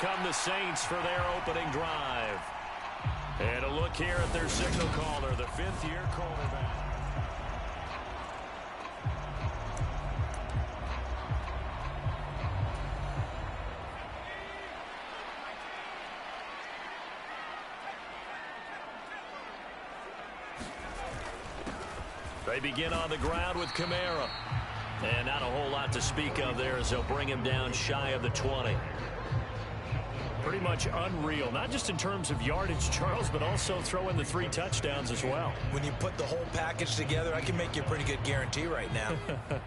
come the Saints for their opening drive. And a look here at their signal caller, the fifth-year quarterback. They begin on the ground with Kamara. And not a whole lot to speak of there as they'll bring him down shy of the 20. Pretty much unreal, not just in terms of yardage, Charles, but also throw in the 3 touchdowns as well. When you put the whole package together, I can make you a pretty good guarantee right now.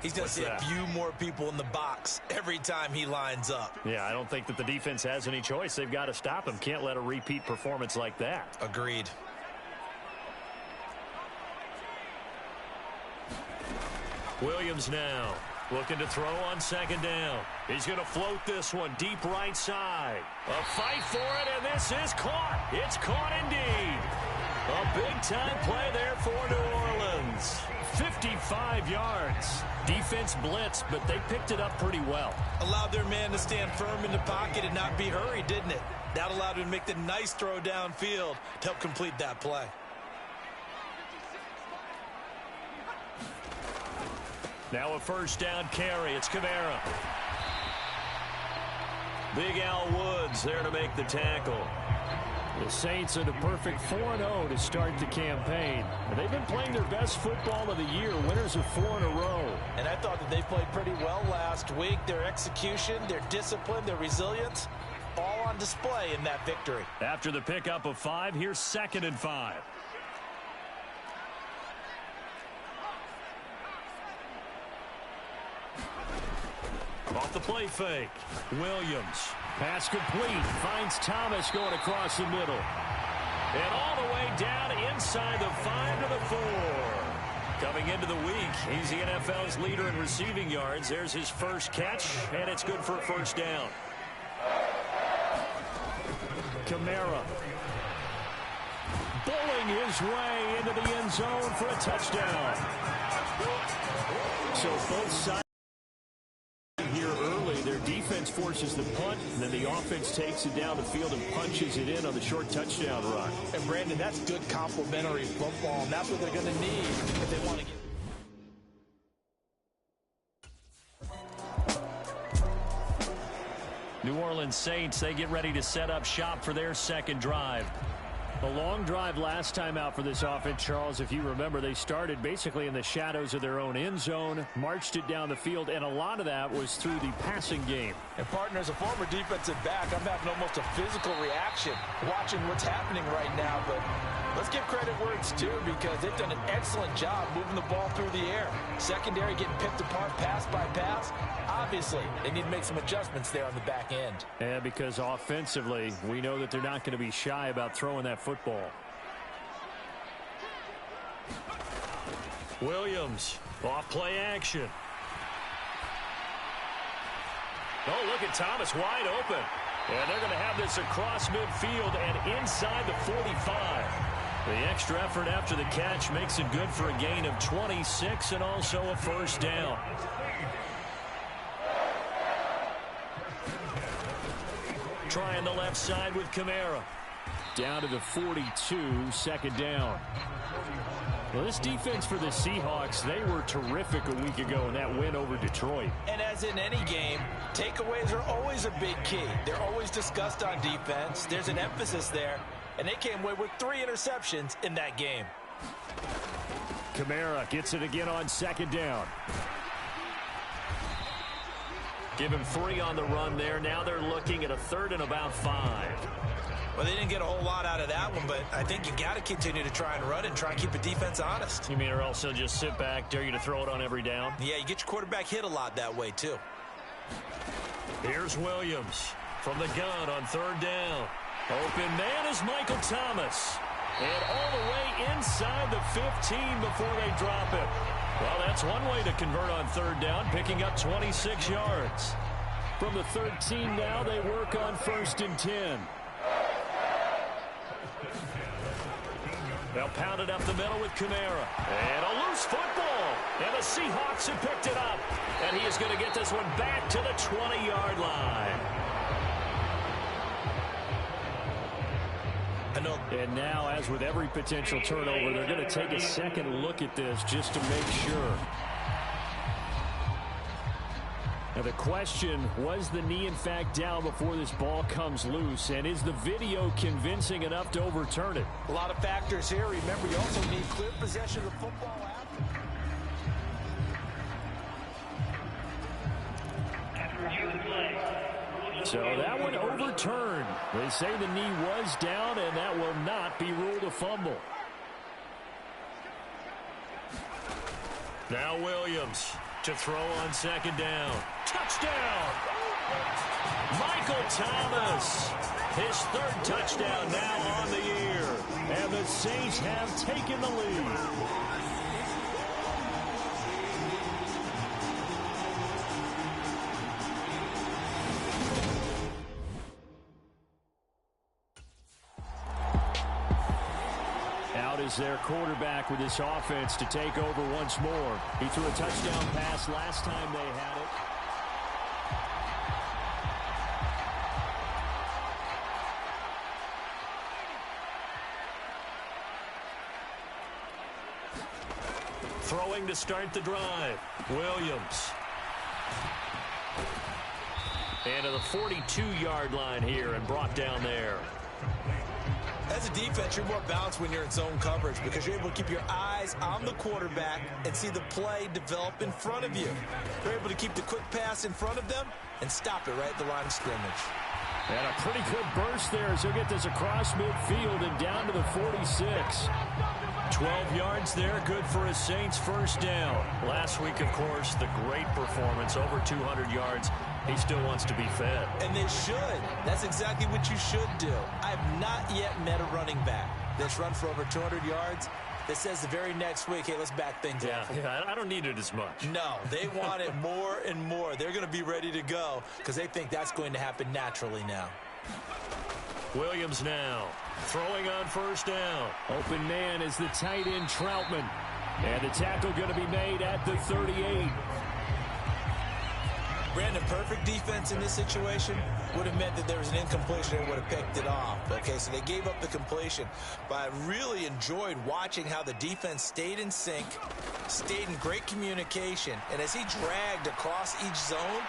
He's going to see a few more people in the box every time he lines up. Yeah, I don't think that the defense has any choice. They've got to stop him. Can't let a repeat performance like that. Agreed. Williams now looking to throw on second down. He's going to float this one deep right side. A fight for it, and this is caught. It's caught indeed. A big-time play there for New Orleans. 55 yards. Defense blitzed, but they picked it up pretty well. Allowed their man to stand firm in the pocket and not be hurried, didn't it? That allowed him to make the nice throw downfield to help complete that play. Now a first down carry. It's Kamara. Big Al Woods there to make the tackle. The Saints are the perfect 4-0 to start the campaign. They've been playing their best football of the year, winners of 4 in a row. And I thought that they played pretty well last week. Their execution, their discipline, their resilience, all on display in that victory. After the pickup of 5, here's 2nd and 5. Off the play fake. Williams. Pass complete. Finds Thomas going across the middle. And all the way down inside the 5 to the 4. Coming into the week, he's the NFL's leader in receiving yards. There's his first catch, and it's good for a first down. Kamara. Bowling his way into the end zone for a touchdown. So both sides here early, their defense forces the punt, and then the offense takes it down the field and punches it in on the short touchdown run. And Brandon, that's good complementary football, and that's what they're going to need if they want to get. New Orleans Saints, they get ready to set up shop for their second drive. A long drive last time out for this offense, Charles. If you remember, they started basically in the shadows of their own end zone, marched it down the field, and a lot of that was through the passing game. And, partner, as a former defensive back, I'm having almost a physical reaction watching what's happening right now. But let's give credit where it's due, because they've done an excellent job moving the ball through the air. Secondary getting picked apart pass by pass. Obviously, they need to make some adjustments there on the back end. Yeah, because offensively, we know that they're not going to be shy about throwing that football. Williams, off play action. Oh, look at Thomas wide open. And they're going to have this across midfield and inside the 45. The extra effort after the catch makes it good for a gain of 26 and also a first down. Trying the left side with Kamara. Down to the 42, second down. Well, this defense for the Seahawks, they were terrific a week ago in that win over Detroit. And as in any game, takeaways are always a big key. They're always discussed on defense. There's an emphasis there. And they came away with 3 interceptions in that game. Kamara gets it again on second down. Give him 3 on the run there. Now they're looking at a 3rd and about 5. Well, they didn't get a whole lot out of that one, but I think you got to continue to try and run and try and keep the defense honest. You mean or also just sit back, dare you to throw it on every down? Yeah, you get your quarterback hit a lot that way, too. Here's Williams from the gun on 3rd down. Open man is Michael Thomas. And all the way inside the 15 before they drop it. Well, that's one way to convert on 3rd down, picking up 26 yards. From the 13 now, they work on 1st and 10. They'll pound it up the middle with Kamara. And a loose football. And the Seahawks have picked it up. And he is going to get this one back to the 20-yard line. And now, as with every potential turnover, they're going to take a second look at this just to make sure. Now the question, was the knee in fact down before this ball comes loose? And is the video convincing enough to overturn it? A lot of factors here. Remember, you also need clear possession of the football after. So that one overturned. They say the knee was down, and that will not be ruled a fumble. Now Williams to throw on second down. Touchdown! Michael Thomas. His third touchdown now on the year. And the Saints have taken the lead. Is their quarterback with this offense to take over once more. He threw a touchdown pass last time they had it. Throwing to start the drive. Williams. And to the 42-yard line here and brought down there. As a defense, you're more balanced when you're in zone coverage because you're able to keep your eyes on the quarterback and see the play develop in front of you. You're able to keep the quick pass in front of them and stop it right at the line of scrimmage. And a pretty good burst there as he'll get this across midfield and down to the 46. 12 yards there, good for a Saints first down. Last week, of course, the great performance, over 200 yards. He still wants to be fed. And they should. That's exactly what you should do. I have not yet met a running back that's run for over 200 yards that says the very next week, hey, let's back things up. Yeah, I don't need it as much. No, they want it more and more. They're going to be ready to go because they think that's going to happen naturally now. Williams now throwing on first down. Open man is the tight end Troutman. And the tackle going to be made at the 38. Brandon, perfect defense in this situation would have meant that there was an incompletion and would have picked it off. Okay, so they gave up the completion. But I really enjoyed watching how the defense stayed in sync, stayed in great communication. And as he dragged across each zone,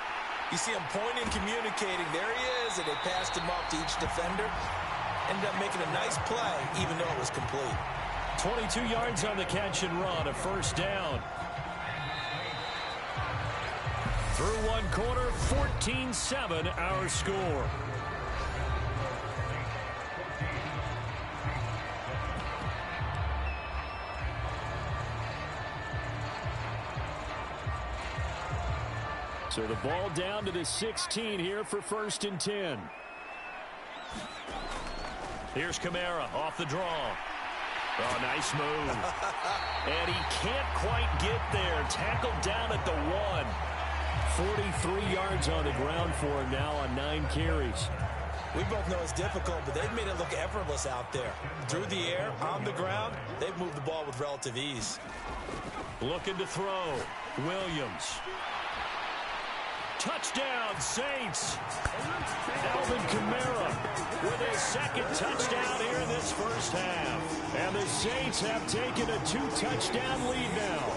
you see him pointing, communicating. There he is, and they passed him off to each defender. Ended up making a nice play, even though it was complete. 22 yards on the catch and run, a first down. Through one quarter, 14-7 our score. So the ball down to the 16 here for 1st and 10. Here's Kamara off the draw. Oh, nice move. And he can't quite get there. Tackled down at the 1. 43 yards on the ground for him now on 9 carries. We both know it's difficult, but they've made it look effortless out there. Through the air, on the ground, they've moved the ball with relative ease. Looking to throw. Williams. Touchdown, Saints. Alvin Kamara with his second touchdown here in this first half. And the Saints have taken a 2-touchdown lead now.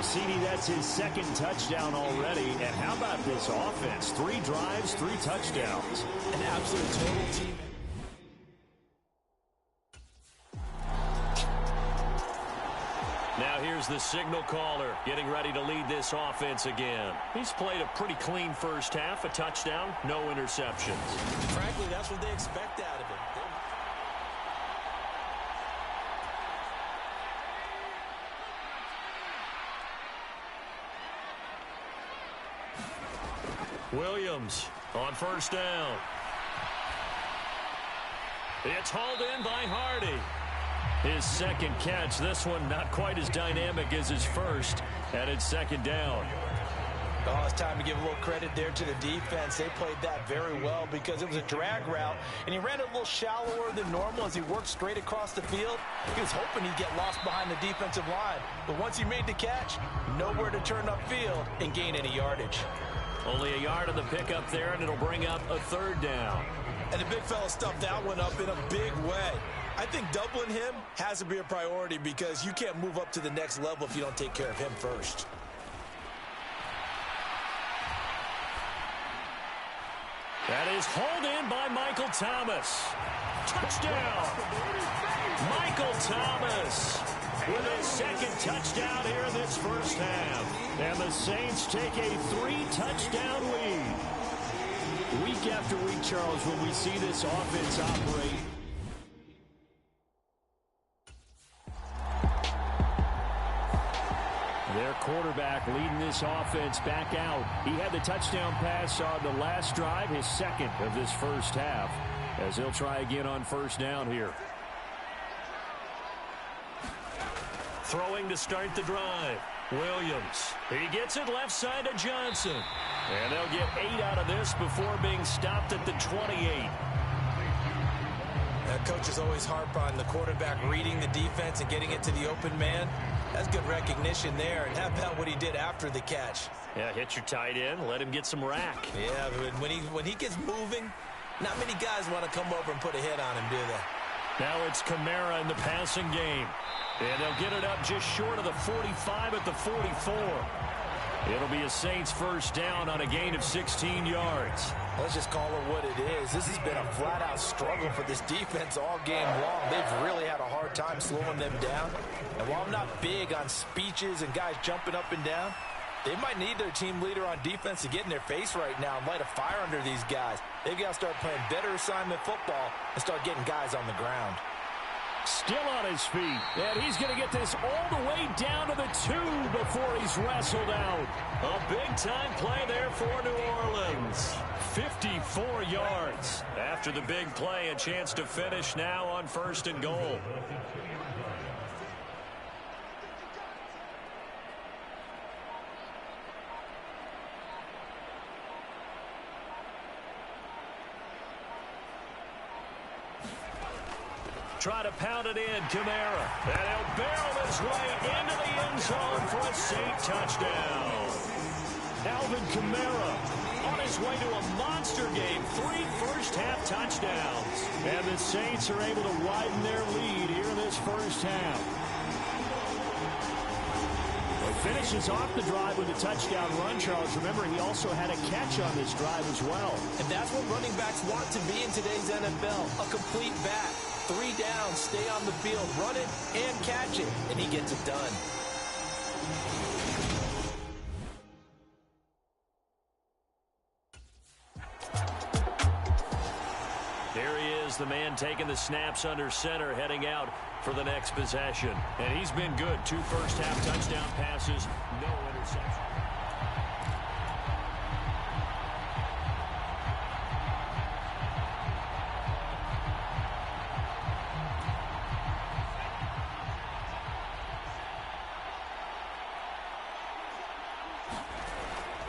CD, that's his second touchdown already. And how about this offense? 3 drives, 3 touchdowns. An absolute total team. Now here's the signal caller getting ready to lead this offense again. He's played a pretty clean first half, a touchdown, no interceptions. Frankly, that's what they expect out of him. Williams on first down. It's hauled in by Hardy. His second catch, this one not quite as dynamic as his first, and it's second down. Oh, it's time to give a little credit there to the defense. They played that very well because it was a drag route, and he ran it a little shallower than normal as he worked straight across the field. He was hoping he'd get lost behind the defensive line, but once he made the catch, nowhere to turn upfield and gain any yardage. Only a yard on the pickup there, and it'll bring up a third down. And the big fella stuffed that one up in a big way. I think doubling him has to be a priority because you can't move up to the next level if you don't take care of him first. That is hauled in by Michael Thomas. Touchdown! Michael Thomas with his second touchdown here in this first half. And the Saints take a 3-touchdown lead. Week after week, Charles, when we see this offense operate, their quarterback leading this offense back out. He had the touchdown pass on the last drive, his second of this first half, as he'll try again on first down here. Throwing to start the drive. Williams. He gets it left side to Johnson. And they'll get 8 out of this before being stopped at the 28. Coaches always harp on the quarterback reading the defense and getting it to the open man. That's good recognition there. And how about what he did after the catch? Yeah, hit your tight end, let him get some rack. Yeah, but when he gets moving, not many guys want to come over and put a hit on him, do they? Now it's Kamara in the passing game. And they'll get it up just short of the 45 at the 44. It'll be a Saints first down on a gain of 16 yards. Let's just call it what it is. This has been a flat-out struggle for this defense all game long. They've really had a hard time slowing them down. And while I'm not big on speeches and guys jumping up and down, they might need their team leader on defense to get in their face right now and light a fire under these guys. They've got to start playing better assignment football and start getting guys on the ground. Still on his feet, and he's going to get this all the way down to the 2 before he's wrestled out. A big-time play there for New Orleans. 54 yards. After the big play, a chance to finish now on first and goal. Try to pound it in, Kamara. And he'll barrel his way into the end zone for a Saint touchdown. Alvin Kamara on his way to a monster game. 3 first-half touchdowns. And the Saints are able to widen their lead here in this first half. Finishes off the drive with a touchdown run, Charles. Remember, he also had a catch on this drive as well. And that's what running backs want to be in today's NFL. A complete back. 3 downs, stay on the field, run it, and catch it. And he gets it done. There he is, the man taking the snaps under center, heading out for the next possession. And he's been good. 2 first-half touchdown passes, no interception.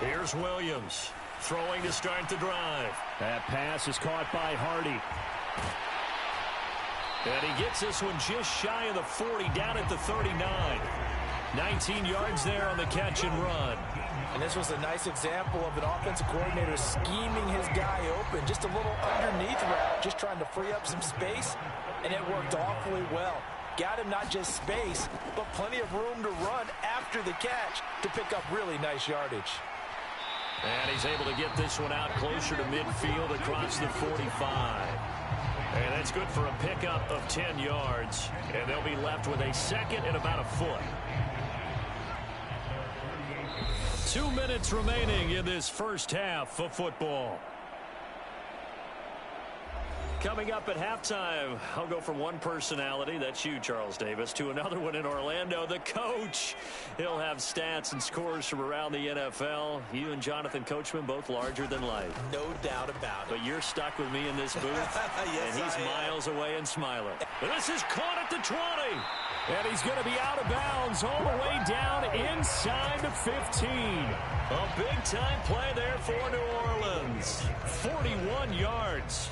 Here's Williams, throwing to start the drive. That pass is caught by Hardy. And he gets this one just shy of the 40, down at the 39. 19 yards there on the catch and run. And this was a nice example of an offensive coordinator scheming his guy open. Just a little underneath route, just trying to free up some space. And it worked awfully well. Got him not just space, but plenty of room to run after the catch to pick up really nice yardage. And he's able to get this one out closer to midfield across the 45. And that's good for a pickup of 10 yards. And they'll be left with a second and about a foot. 2 minutes remaining in this first half of football. Coming up at halftime, I'll go from one personality, that's you, Charles Davis, to another one in Orlando, the coach. He'll have stats and scores from around the NFL. You and Jonathan Coachman, both larger than life. No doubt about it. But you're stuck with me in this booth, yes, and he's miles away and smiling. This is caught at the 20. And he's going to be out of bounds all the way down inside the 15. A big-time play there for New Orleans. 41 yards.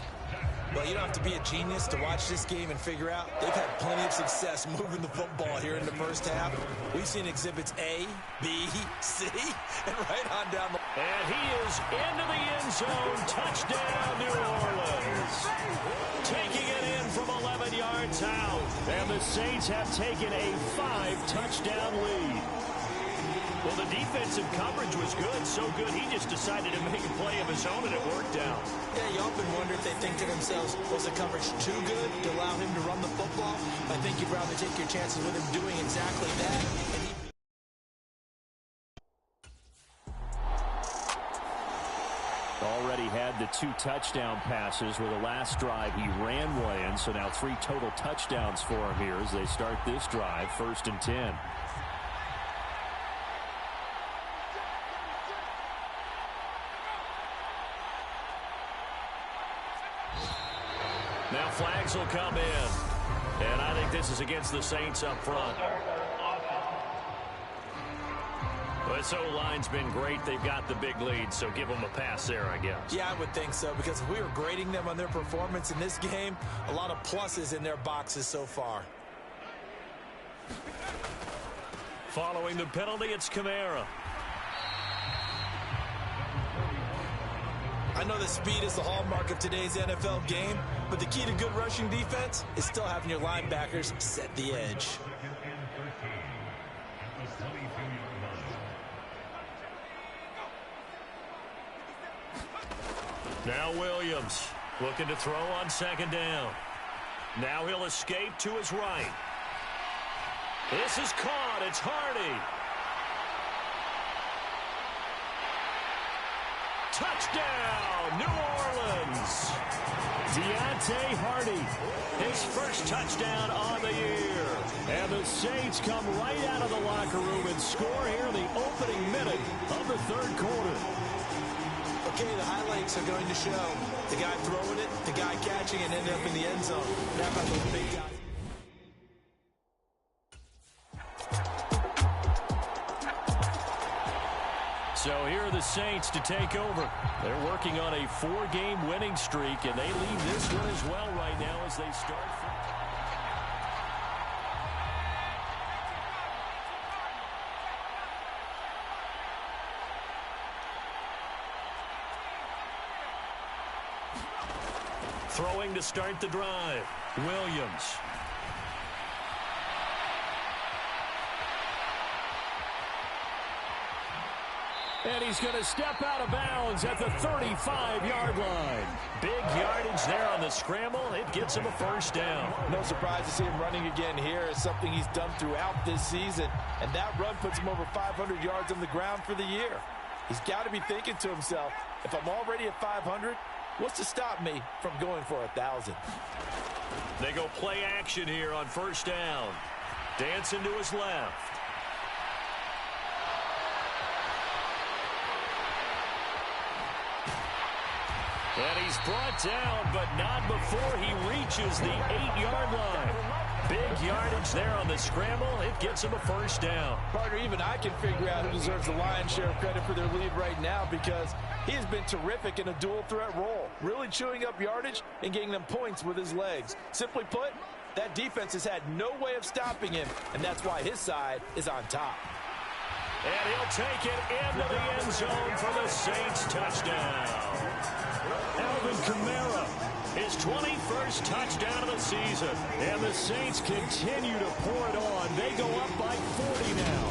Well, you don't have to be a genius to watch this game and figure out they've had plenty of success moving the football here in the first half. We've seen exhibits A, B, C, and right on down the... And he is into the end zone. Touchdown, New Orleans. Taking it in from 11 yards out. And the Saints have taken a 5-touchdown lead. Well, the defensive coverage was good, so good he just decided to make a play of his own, and it worked out. Yeah, you often wonder if they think to themselves, was the coverage too good to allow him to run the football? I think you'd rather take your chances with him doing exactly that. Already had the 2 touchdown passes where the last drive he ran one in, so now 3 total touchdowns for him here as they start this drive, 1st and 10. Now flags will come in. And I think this is against the Saints up front. Well, this O-line's been great. They've got the big lead, so give them a pass there, I guess. Yeah, I would think so, because if we were grading them on their performance in this game, a lot of pluses in their boxes so far. Following the penalty, it's Kamara. I know that speed is the hallmark of today's NFL game, but the key to good rushing defense is still having your linebackers set the edge. Now Williams looking to throw on 2nd down. Now he'll escape to his right. This is caught. It's Hardy. Touchdown, New Orleans. Deontay Hardy, his first touchdown on the year. And the Saints come right out of the locker room and score here in the opening minute of the 3rd quarter. Okay, the highlights are going to show the guy throwing it, the guy catching it, ended up in the end zone. Now about those big guys. So here are the Saints to take over. They're working on a 4-game winning streak, and they lead this one as well right now as they start. Throwing to start the drive, Williams. And he's going to step out of bounds at the 35-yard line. Big yardage there on the scramble. It gets him a 1st down. No surprise to see him running again here. It's something he's done throughout this season. And that run puts him over 500 yards on the ground for the year. He's got to be thinking to himself, if I'm already at 500, what's to stop me from going for 1,000? They go play action here on 1st down. Dancing to his left. And he's brought down, but not before he reaches the 8-yard line. Big yardage there on the scramble. It gets him a 1st down. Partner, even I can figure out who deserves the lion's share of credit for their lead right now, because he has been terrific in a dual threat role, really chewing up yardage and getting them points with his legs. Simply put, that defense has had no way of stopping him, and that's why his side is on top. And he'll take it into the end zone for the Saints touchdown. Alvin Kamara, his 21st touchdown of the season. And the Saints continue to pour it on. They go up by 40 now.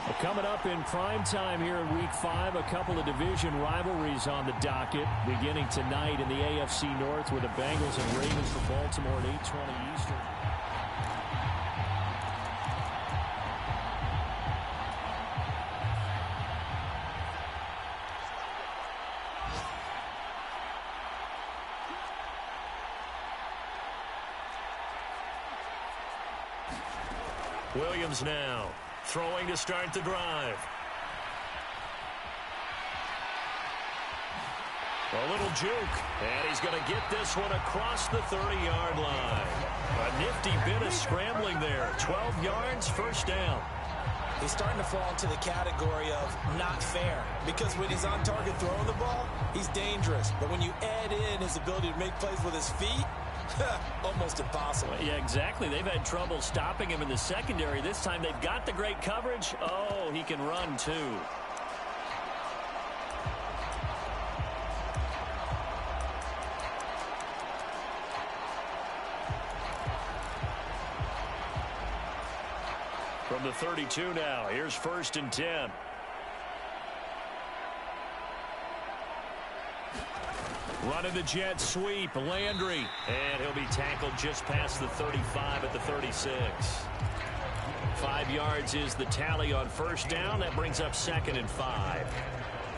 Well, coming up in prime time here in Week 5, a couple of division rivalries on the docket. Beginning tonight in the AFC North with the Bengals and Ravens for Baltimore at 8:20 Eastern. Williams now throwing to start the drive. A little juke, and he's going to get this one across the 30-yard line. A nifty bit of scrambling there. 12 yards, 1st down. He's starting to fall into the category of not fair, because when he's on target throwing the ball, he's dangerous. But when you add in his ability to make plays with his feet, almost impossible. Yeah, exactly. They've had trouble stopping him in the secondary. This time they've got the great coverage. Oh, he can run too. From the 32 now, here's 1st and 10. Running the jet sweep, Landry. And he'll be tackled just past the 35 at the 36. 5 yards is the tally on 1st down. That brings up 2nd and 5.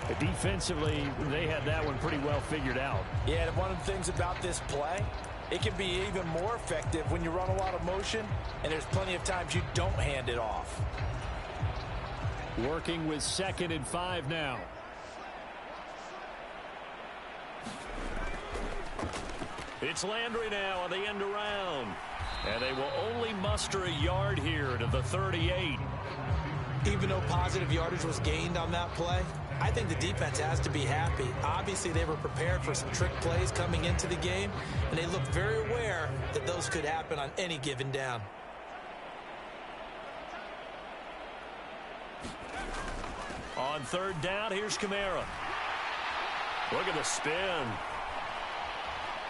But defensively, they had that one pretty well figured out. Yeah, and one of the things about this play, it can be even more effective when you run a lot of motion, and there's plenty of times you don't hand it off. Working with 2nd and 5 now. It's Landry now on the end around. And they will only muster a yard here to the 38. Even though positive yardage was gained on that play, I think the defense has to be happy. Obviously, they were prepared for some trick plays coming into the game, and they looked very aware that those could happen on any given down. On 3rd down, here's Kamara. Look at the spin.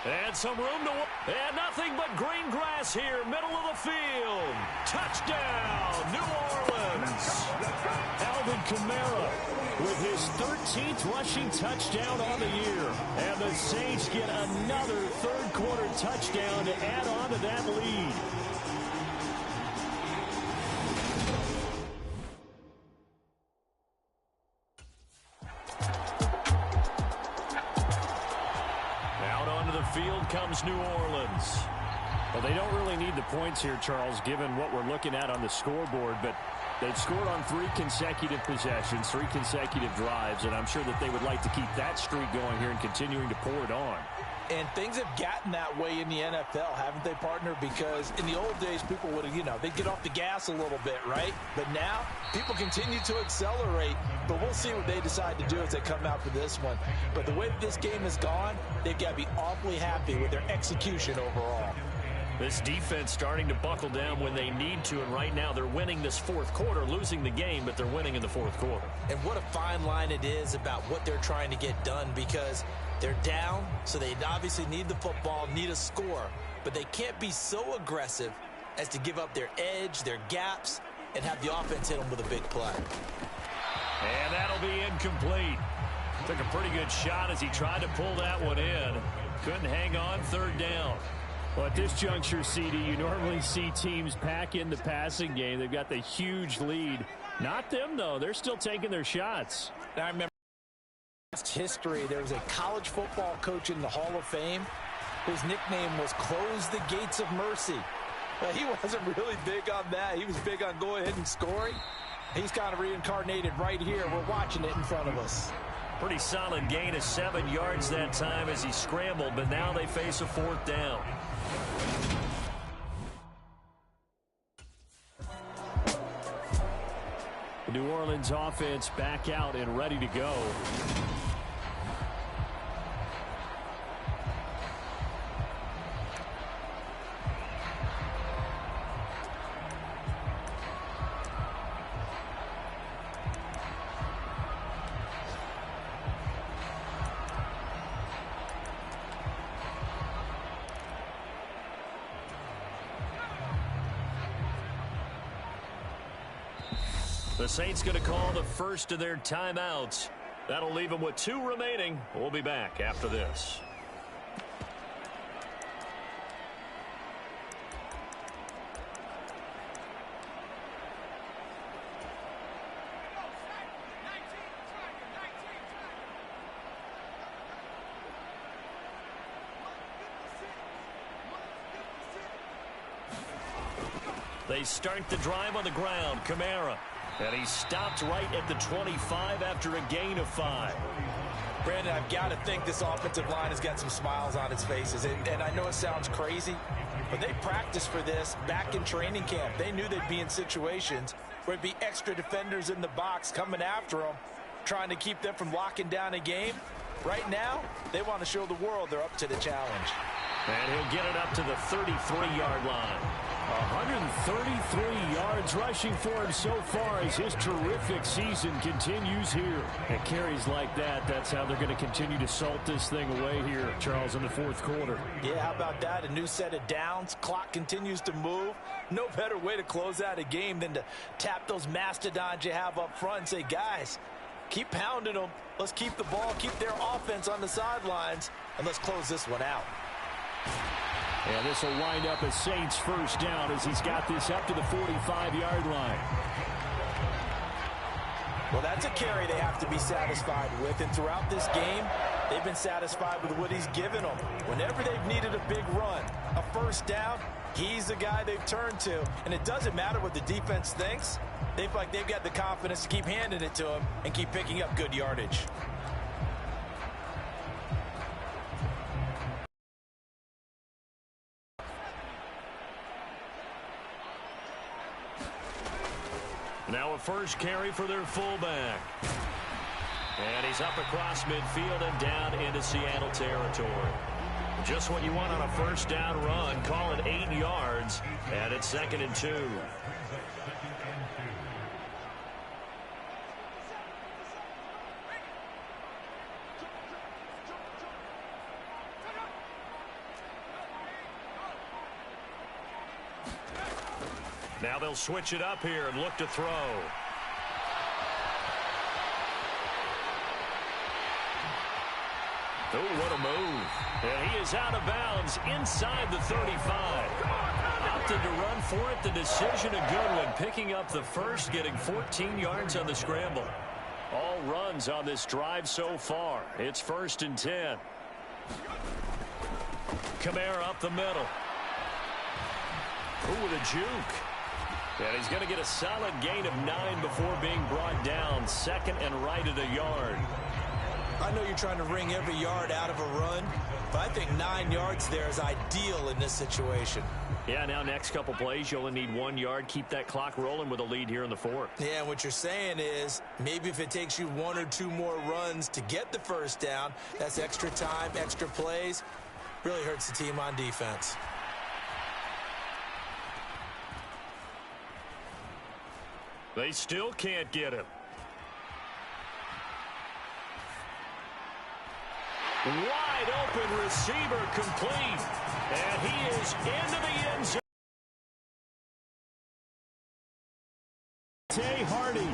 And some room to work. And nothing but green grass here, middle of the field. Touchdown, New Orleans. Alvin Kamara with his 13th rushing touchdown on the year. And the Saints get another 3rd quarter touchdown to add on to that lead. Field comes New Orleans. Well, they don't really need the points here, Charles, given what we're looking at on the scoreboard, but they've scored on 3 consecutive possessions, 3 consecutive drives, and I'm sure that they would like to keep that streak going here and continuing to pour it on. And things have gotten that way in the NFL, haven't they, partner? Because in the old days, people would have, they'd get off the gas a little bit, right? But now, people continue to accelerate. But we'll see what they decide to do as they come out for this one. But the way that this game has gone, they've got to be awfully happy with their execution overall. This defense starting to buckle down when they need to, and right now they're winning this 4th quarter, losing the game, but they're winning in the 4th quarter. And what a fine line it is about what they're trying to get done, because they're down, so they obviously need the football, need a score, but they can't be so aggressive as to give up their edge, their gaps, and have the offense hit them with a big play. And that'll be incomplete. Took a pretty good shot as he tried to pull that one in. Couldn't hang on, 3rd down. Well, at this juncture, CD, you normally see teams pack in the passing game. They've got the huge lead. Not them, though. They're still taking their shots. I remember history, there was a college football coach in the Hall of Fame whose nickname was Close the Gates of Mercy. But he wasn't really big on that. He was big on going ahead and scoring. He's kind of reincarnated right here. We're watching it in front of us. Pretty solid gain of 7 yards that time as he scrambled, but now they face a 4th down. The New Orleans offense back out and ready to go. The Saints going to call the first of their timeouts. That'll leave them with 2 remaining. We'll be back after this. They start the drive on the ground. Kamara. And he stopped right at the 25 after a gain of 5. Brandon, I've got to think this offensive line has got some smiles on its faces. And I know it sounds crazy, but they practiced for this back in training camp. They knew they'd be in situations where it'd be extra defenders in the box coming after them, trying to keep them from locking down a game. Right now, they want to show the world they're up to the challenge. And he'll get it up to the 33-yard line. 133 yards rushing for him so far as his terrific season continues here. And carries like that, that's how they're going to continue to salt this thing away here, Charles, in the fourth quarter. Yeah, how about that? A new set of downs. Clock continues to move. No better way to close out a game than to tap those mastodons you have up front and say, guys, keep pounding them. Let's keep the ball, keep their offense on the sidelines, and let's close this one out. And this will wind up a Saints first down as he's got this up to the 45-yard line. Well, that's a carry they have to be satisfied with. And throughout this game, they've been satisfied with what he's given them. Whenever they've needed a big run, a first down, he's the guy they've turned to. And it doesn't matter what the defense thinks. They feel like they've got the confidence to keep handing it to him and keep picking up good yardage. Now a first carry for their fullback. And he's up across midfield and down into Seattle territory. Just what you want on a first down run. Call it 8 yards. And it's 2nd and 2. Now they'll switch it up here and look to throw. Oh, what a move. And he is out of bounds inside the 35. Opted to run for it. The decision a good one. Picking up the first, getting 14 yards on the scramble. All runs on this drive so far. It's 1st and 10. Kamara up the middle. Oh, with a juke. And he's going to get a solid gain of 9 before being brought down. 2nd and right at a yard. I know you're trying to wring every yard out of a run, but I think 9 yards there is ideal in this situation. Yeah, now next couple plays, you only need 1 yard. Keep that clock rolling with a lead here in the 4th. Yeah, what you're saying is maybe if it takes you 1 or 2 more runs to get the first down, that's extra time, extra plays. Really hurts the team on defense. They still can't get him. Wide open receiver complete. And he is into the end zone. Tay Hardy,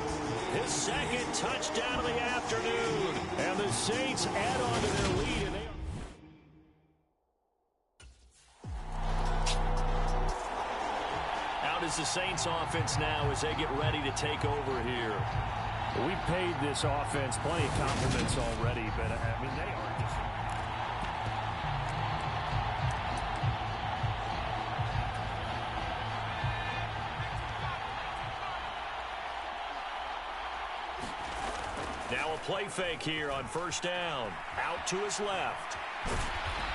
His 2nd touchdown of the afternoon. and the Saints add on to their lead. And Out is the Saints offense now as they get ready to take over here. we paid this offense plenty of compliments already, but I mean, they are just... Now a play fake here on first down. Out to his left.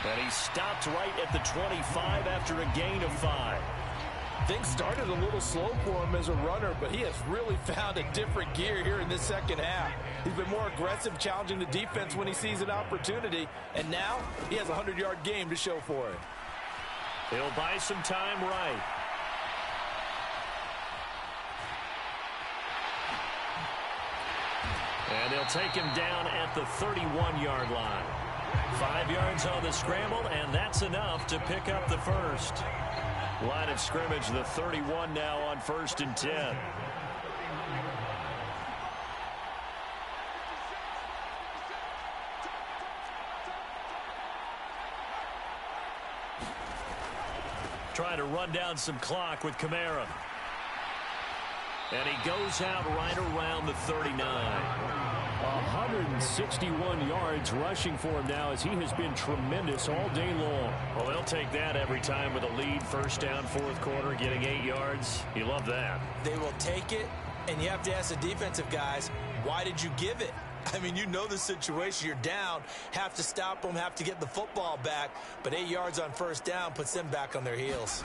And he stopped right at the 25 after a gain of 5. Things started a little slow for him as a runner, but he has really found a different gear here in this second half. He's been more aggressive, challenging the defense when he sees an opportunity, and now he has a 100-yard game to show for it. He'll buy some time right. And they'll take him down at the 31-yard line. 5 yards on the scramble, and that's enough to pick up the first. Line of scrimmage, the 31 now on 1st and 10. Trying to run down some clock with Kamara. And he goes out right around the 39. 161 yards rushing for him now as he has been tremendous all day long. Well, they'll take that every time with a lead. First down, 4th quarter, getting 8 yards. You love that. They will take it, And you have to ask the defensive guys, why did you give it? I mean, you know the situation. You're down, have to stop them, have to get the football back. But 8 yards on first down puts them back on their heels.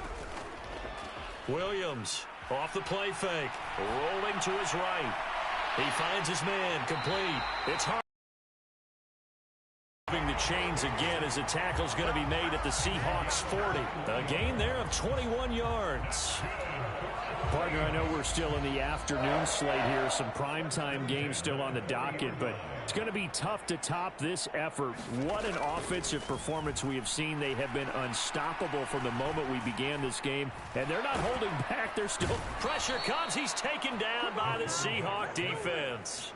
Williams off the play fake, rolling to his right. He finds his man, complete. It's hard. Moving the chains again as the tackle's going to be made at the Seahawks 40. A gain there of 21 yards. Partner, I know we're still in the afternoon slate here. Some primetime games still on the docket, but it's going to be tough to top this effort. What an offensive performance we have seen. They have been unstoppable from the moment we began this game, and they're not holding back. They're still... Pressure comes. He's taken down by the Seahawk defense.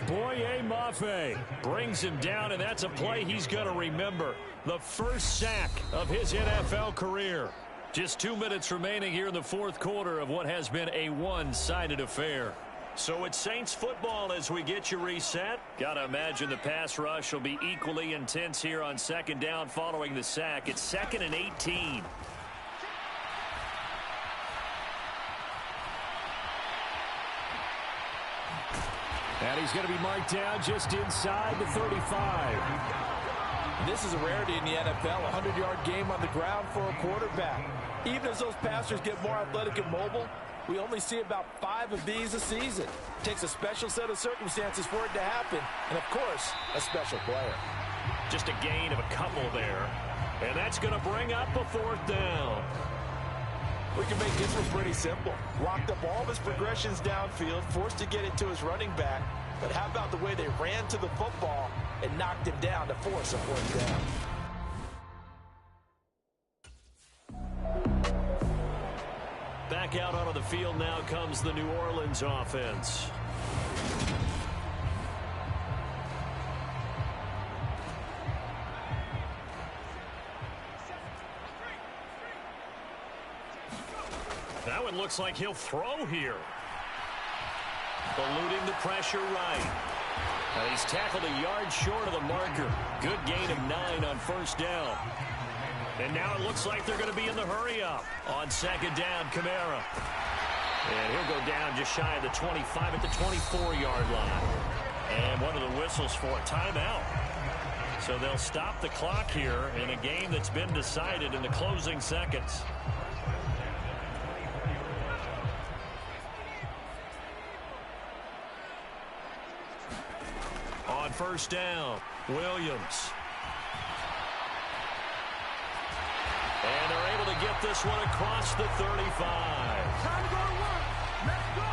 Boye Mafe brings him down, and that's a play he's going to remember. The first sack of his NFL career. Just 2 minutes remaining here in the fourth quarter of what has been a one-sided affair. So it's Saints football as we get you reset. Got to imagine the pass rush will be equally intense here on second down following the sack. It's 2nd and 18. And he's going to be marked down just inside the 35. This is a rarity in the NFL, a 100-yard game on the ground for a quarterback. Even as those passers get more athletic and mobile, we only see about 5 of these a season. It takes a special set of circumstances for it to happen, and, of course, a special player. Just a gain of a couple there, and that's going to bring up a fourth down. We can make this one pretty simple. Locked up all of his progressions downfield, forced to get it to his running back, but how about the way they ran to the football and knocked him down to force a fourth down? Back out onto the field now comes the New Orleans offense. That one looks like he'll throw here. Eluding the pressure right. And he's tackled a yard short of the marker. Good gain of 9 on first down. And now it looks like they're going to be in the hurry-up. On second down, Kamara. And he'll go down just shy of the 25 at the 24-yard line. And one of the whistles for a timeout. So they'll stop the clock here in a game that's been decided in the closing seconds. On first down, Williams. And they're able to get this one across the 35. Time to go to work. Let's go.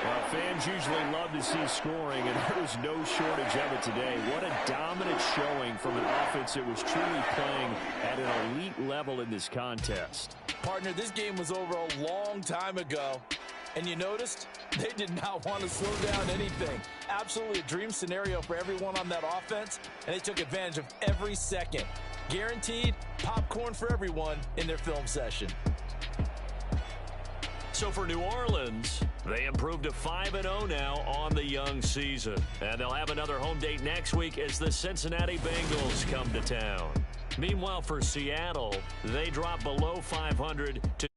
Well, fans usually love to see scoring, and there was no shortage of it today. What a dominant showing from an offense that was truly playing at an elite level in this contest. Partner, this game was over a long time ago. And you noticed they did not want to slow down anything. Absolutely a dream scenario for everyone on that offense, and they took advantage of every second. Guaranteed popcorn for everyone in their film session. So for New Orleans, they improved to 5-0 now on the young season. And they'll have another home date next week as the Cincinnati Bengals come to town. Meanwhile, for Seattle, they drop below 500 to